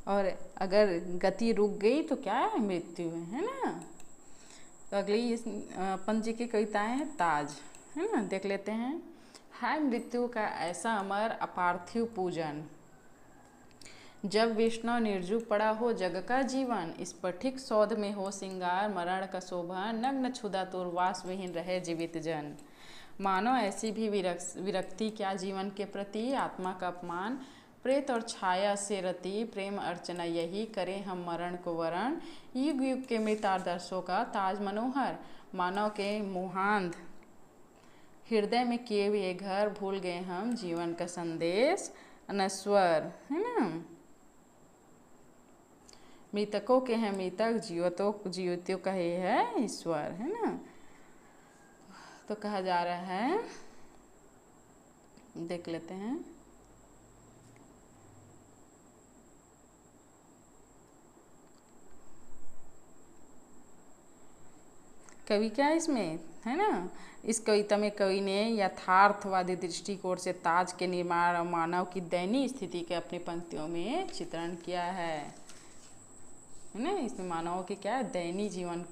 और अगर गति रुक गई तो क्या है, मृत्यु है ना। तो अगली इस पंजी की कविताएं हैं ताज, है ना, देख लेते हैं। है मृत्यु का ऐसा अमर अपार्थिव पूजन, जब विष्णु निर्जु पड़ा हो जग का जीवन, स्फटिक सौध में हो सिंगार, मरण का शोभन, नग्न क्षुधा तुर्वास विहीन रहे जीवित जन। मानो ऐसी भी विरक्ति क्या जीवन के प्रति, आत्मा का अपमान, प्रेत और छाया से रति, प्रेम अर्चना यही करें हम मरण को वरण। युग युग के मृत आदर्शों का ताज मनोहर, मानव के मोहांध हृदय में किए हुए घर भूल गए हम, जीवन का संदेश अनस्वर, है ना। मृतकों के हैं मृतक, जीवितों का ही है ईश्वर, है ना। तो कहा जा रहा है, देख लेते हैं। कवि क्या है इसमें, है ना। इस कविता में कवि ने यथार्थवादी दृष्टिकोण से ताज के निर्माण और मानव की दयनीय स्थिति के अपनी पंक्तियों में चित्रण किया है ना। इसमें मानव के क्या दयनीय जीवन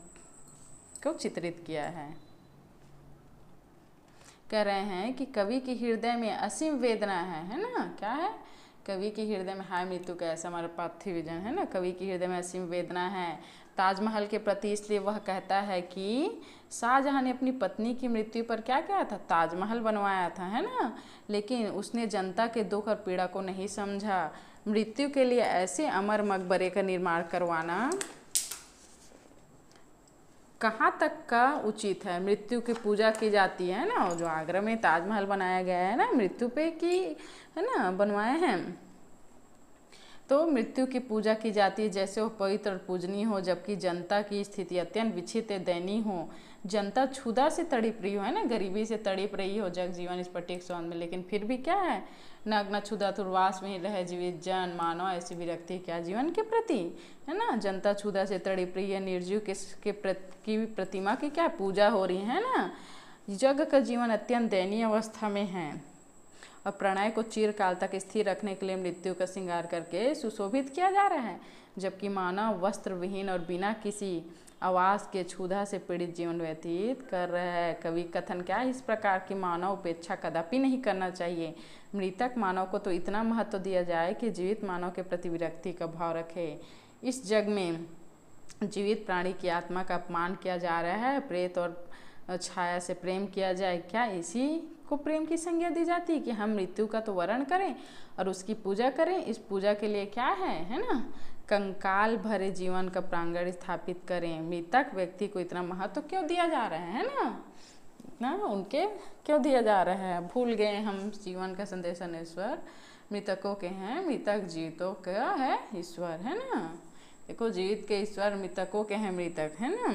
को चित्रित किया है। कह रहे हैं कि कवि के हृदय में असीम वेदना है ना। क्या है, कवि के हृदय में, हाय मृत्यु का ऐसा हमारा पार्थिव विजन, है ना। कवि के हृदय में असीम वेदना है ताजमहल के प्रति, इसलिए वह कहता है कि शाहजहां ने अपनी पत्नी की मृत्यु पर क्या किया था, ताजमहल बनवाया था, है ना। लेकिन उसने जनता के दुख और पीड़ा को नहीं समझा। मृत्यु के लिए ऐसे अमर मकबरे का निर्माण करवाना कहाँ तक का उचित है। मृत्यु की पूजा की जाती है ना, जो आगरा में ताजमहल बनाया गया है ना, मृत्यु पे की, है ना, बनवाए हैं। तो मृत्यु की पूजा की जाती है जैसे वो पवित्र और पूजनीय हो, जबकि जनता की स्थिति अत्यंत विचित्र दयनीय हो। जनता क्षुधा से तड़प रही हो, है ना, गरीबी से तड़प रही हो, जग जीवन इस पट्टिक स्वाद में, लेकिन फिर भी क्या है, नग्न क्षुधा तुर्वास में रहे जीवित जन मानव, ऐसी विरक्ति क्या जीवन के प्रति, है ना। जनता क्षुधा से तड़प रही है, निर्जीव की प्रतिमा की क्या पूजा हो रही है ना। जग का जीवन अत्यंत दयनीय अवस्था में है और प्रणय को चिरकाल तक स्थिर रखने के लिए मृत्यु का श्रृंगार करके सुशोभित किया जा रहा है, जबकि मानव वस्त्र विहीन और बिना किसी आवास के क्षुधा से पीड़ित जीवन व्यतीत कर रहा है। कवि कथन क्या है इस प्रकार की, मानव उपेक्षा कदापि नहीं करना चाहिए। मृतक मानव को तो इतना महत्व दिया जाए कि जीवित मानव के प्रति विरक्ति का भाव रखे। इस जग में जीवित प्राणी की आत्मा का अपमान किया जा रहा है, प्रेत और छाया से प्रेम किया जाए, क्या इसी को प्रेम की संज्ञा दी जाती है कि हम मृत्यु का तो वर्ण करें और उसकी पूजा करें। इस पूजा के लिए क्या है ना, कंकाल भरे जीवन का प्रांगण स्थापित करें। मृतक व्यक्ति को इतना महत्व क्यों दिया जा रहा है ना, उनके क्यों दिया जा रहा है। भूल गए हम जीवन का संदेश ईश्वर, मृतकों के हैं मृतक, जीवितों का है ईश्वर, है ना। देखो, जीवित के ईश्वर, मृतकों के हैं मृतक, है ना।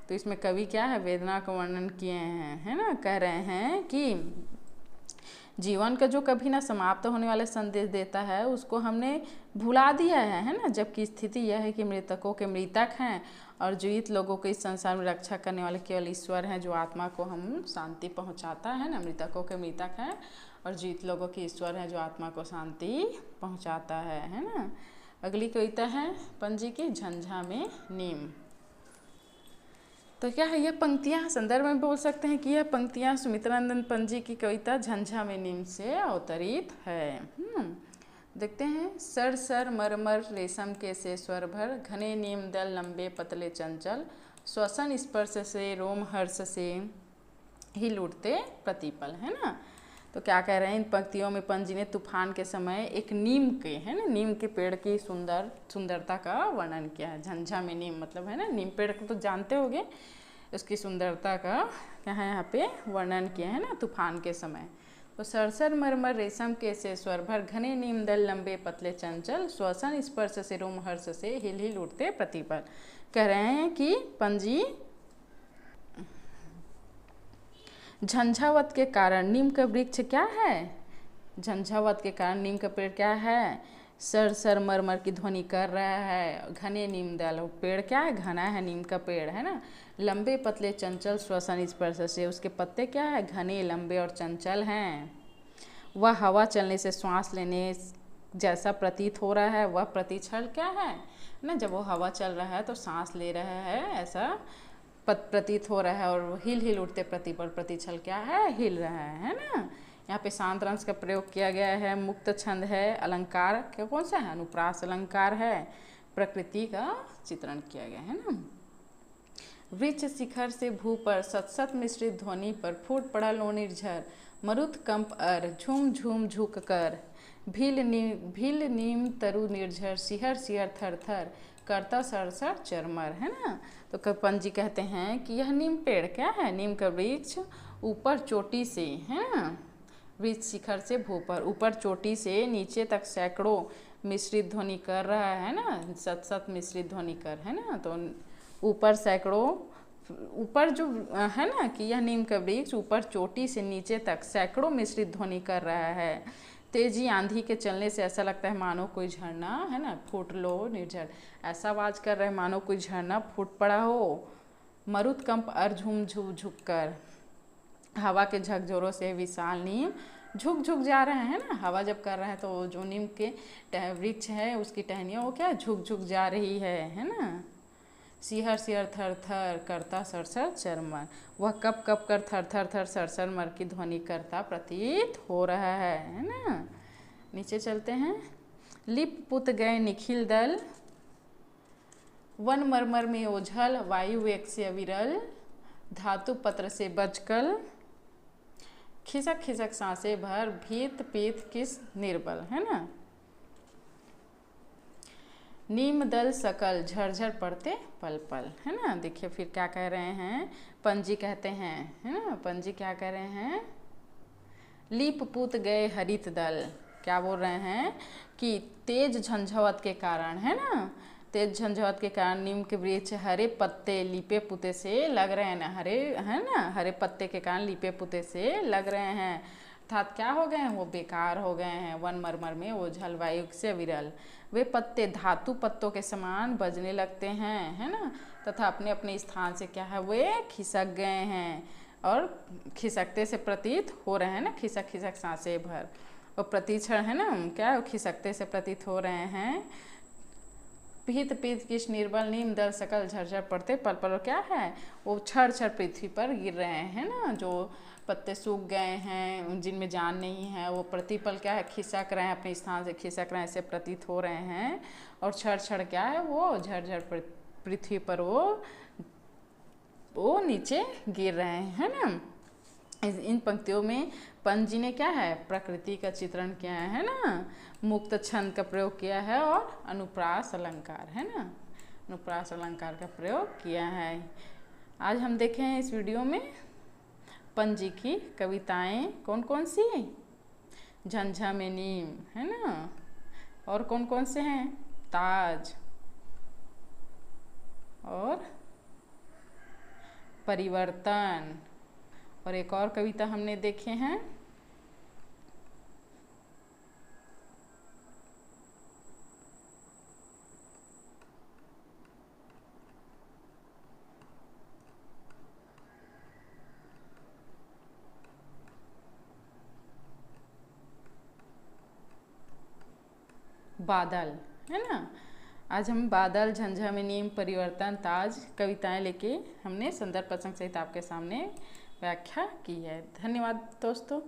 तो इसमें कवि क्या है, वेदना का वर्णन किए हैं, है ना। कह रहे हैं कि जीवन का जो कभी ना समाप्त होने वाला संदेश देता है उसको हमने भुला दिया है ना। जबकि स्थिति यह है कि मृतकों के मृतक हैं और जीवित लोगों को इस संसार में रक्षा करने वाले केवल ईश्वर हैं, जो आत्मा को हम शांति पहुंचाता है ना। मृतकों के मृतक हैं और जीवित लोगों के ईश्वर हैं, जो आत्मा को शांति पहुंचाता है ना। अगली कविता है पंजी की, झंझा में नीम। तो क्या है, यह पंक्तियाँ संदर्भ में बोल सकते हैं कि यह पंक्तियाँ सुमित्रानंद पंजी की कविता झंझा में नीम से अवतरित है। देखते हैं। सर सर मरमर रेशम के से स्वर भर, घने नीम दल लंबे पतले चंचल, श्वसन स्पर्श से रोम हर्ष से हिल उठते प्रतिपल, है ना। तो क्या कह रहे हैं इन पंक्तियों में, पंजी ने तूफान के समय एक नीम के, है ना, नीम के पेड़ की सुंदरता का वर्णन किया है। झंझा में नीम मतलब, है ना, नीम पेड़ को तो जानते होंगे, उसकी सुंदरता का क्या है यहाँ पे वर्णन किया है ना, तूफान के समय। तो सरसर मरमर रेशम के से स्वर भर, घने नीम दल लंबे पतले चंचल, श्वसन स्पर्श से रोम हर्ष से हिल हिल उठते प्रतिपल। कह रहे हैं कि पंजी झंझावत के कारण नीम का वृक्ष क्या है, झंझावत के कारण नीम का पेड़ क्या है, सर सर मरमर की ध्वनि कर रहा है। घने नीम दल, पेड़ क्या है, घना है नीम का पेड़, है ना। लंबे पतले चंचल श्वसन स्पर्श से, उसके पत्ते क्या है, घने लंबे और चंचल हैं। वह हवा चलने से श्वास लेने जैसा प्रतीत हो रहा है, वह प्रतिक्षण क्या है ना, जब वो हवा चल रहा है तो सांस ले रहा है ऐसा प्रतीत हो रहा है। और हिल हिल उठते प्रतिपल, प्रतिछल क्या है, हिल रहा है ना। यहाँ पे शांत रंस का प्रयोग किया गया है, मुक्त छंद है, अलंकार क्या कौन सा है, अनुप्रास अलंकार है, प्रकृति का चित्रण किया गया है ना। वृक्ष शिखर से भू पर सतसत मिश्रित ध्वनि पर फूट पड़ा लो निर्झर, मरुत कंप अर झूम झूम झुक कर, भील नीम तरु निर्झर, सिहर सिहर थर थर करता सरसर चरमर, है ना। तो पंजी कहते हैं कि यह नीम पेड़ क्या है, नीम का वृक्ष ऊपर चोटी से, है ना, वृक्ष शिखर से भू पर, ऊपर चोटी से नीचे तक सैकड़ों मिश्रित ध्वनि कर रहा है ना, सत सत मिश्रित ध्वनि कर, है ना। तो ऊपर सैकड़ों, ऊपर जो है ना कि यह नीम का वृक्ष ऊपर चोटी से नीचे तक सैकड़ों मिश्रित ध्वनि कर रहा है। तेजी आंधी के चलने से ऐसा लगता है मानो कोई झरना, है ना, फूट लो निर्झर, ऐसा आवाज कर रहा है मानो कोई झरना फूट पड़ा हो। मरुत कंप अर झूम झुक झुक कर, हवा के झकझोरों से विशाल नीम झुक झुक जा रहे हैं ना। हवा जब कर रहा है तो जो नीम के वृक्ष है उसकी टहनियाँ वो क्या झुक झुक जा रही है ना। सिहर सिहर थर थर करता सरसर चरमर, वह कप कप कर थर थर थर सरसर मर की ध्वनि करता प्रतीत हो रहा है ना। नीचे चलते हैं। लिप पुत गए निखिल दल, वन मरमर में ओझल, वायु वेग से अविरल, धातु पत्र से बजकल, खिसक खिसक सांसें भर, भीत पीत किस निर्बल, है ना। नीम दल सकल झरझर पड़ते पल पल, है ना। देखिए फिर क्या कह रहे हैं, पंजी कहते हैं, है ना। पंजी क्या कह रहे हैं, लीप पूत गए हरित दल, क्या बोल रहे हैं कि तेज झंझावत के कारण, है ना, तेज झंझावत के कारण नीम के वृक्ष हरे पत्ते लीपे पुते से लग रहे हैं ना, हरे, है ना, हरे पत्ते के कारण लीपे पुते से लग रहे हैं, अर्थात क्या हो गए हैं, वो बेकार हो गए हैं। वन मरमर में ओझल, वायु से विरल, वे पत्ते धातु पत्तों के समान बजने लगते हैं, है ना, तथा अपने अपने स्थान से क्या है वे खिसक गए हैं, और खिसकते से प्रतीत हो रहे हैं ना, खिसक खिसक सांसें भर, और प्रतिक्षण, है ना, क्या खिसकते से प्रतीत हो रहे हैं। पीत पीत किस निर्बल, नीम दल सकल झरझर पड़ते पल पल, क्या है वो क्षण क्षण पृथ्वी पर गिर रहे हैं ना, जो पत्ते सूख गए हैं जिनमें जान नहीं है वो प्रतिपल क्या है खिसक रहे हैं, अपने स्थान से खिसक रहे हैं, ऐसे प्रतीत हो रहे हैं। और क्षण क्षण क्या है वो झरझर पृथ्वी पर वो नीचे गिर रहे हैं, है ना। इन पंक्तियों में पंत जी ने क्या है प्रकृति का चित्रण किया है ना, मुक्त छंद का प्रयोग किया है और अनुप्रास अलंकार, है ना, अनुप्रास अलंकार का प्रयोग किया है। आज हम देखे हैं इस वीडियो में पंत जी की कविताएं कौन कौन सी, झंझा में नीम, है ना, और कौन कौन से हैं, ताज और परिवर्तन, और एक और कविता हमने देखे हैं बादल, है ना। आज हम बादल, झंझा में नीम, परिवर्तन, ताज कविताएं लेके हमने संदर्भ प्रसंग सहित आपके सामने व्याख्या की है। धन्यवाद दोस्तों।